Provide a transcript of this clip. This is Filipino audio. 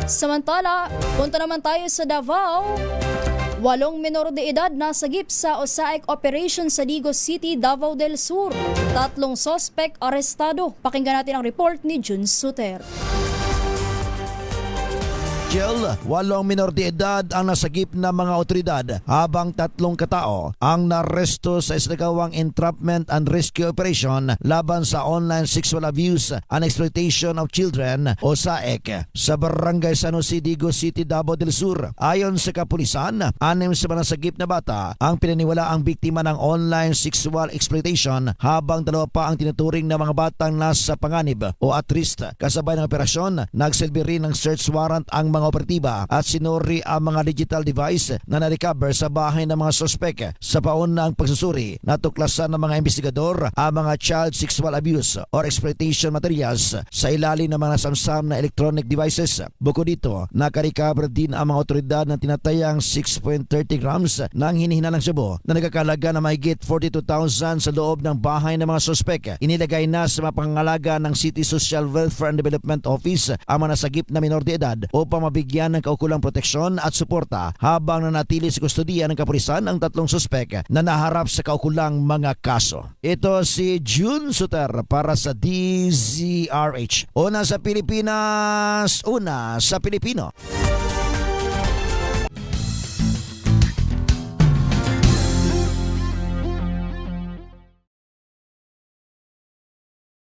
Samantala, punta naman tayo sa Davao. 8 menor de edad nasagip sa OSAIC operation sa Digos City, Davao del Sur. 3 sospek arestado. Pakinggan natin ang report ni Jun Suter. 8 minor de edad ang nasagip na mga otoridad habang 3 katao ang naresto sa isinagawang entrapment and rescue operation laban sa online sexual abuse and exploitation of children o SAEC sa Barangay San Jose, Digos City, Davao del Sur. Ayon sa kapulisan, 6 sa mga nasagip na bata ang pinaniwala ang biktima ng online sexual exploitation habang 2 pa ang tinuturing na mga batang nasa panganib o at risk. Kasabay ng operasyon, nagsilbi rin ng search warrant ang mga operatiba at sinuri ang mga digital device na na-recover sa bahay ng mga sospek. Sa paunang pagsusuri, natuklasan ng mga investigador ang mga child sexual abuse or exploitation materials sa ilalim ng mga samsam na electronic devices. Bukod dito, nakarecover din ang mga otoridad ng tinatayang 6.30 grams ng hinihinalang shabu na nagkakalaga na mahigit 42,000 sa loob ng bahay ng mga sospek. Inilagay na sa mapangalaga ng City Social Welfare and Development Office ang mga nasagip na minor de edad upang mabigyan ng kaukulang proteksyon at suporta habang nanatili sa kustodiya ng kapulisan ang 3 suspek na naharap sa kaukulang mga kaso. Ito si Jun Suter para sa DZRH. Una sa Pilipinas, una sa Pilipino.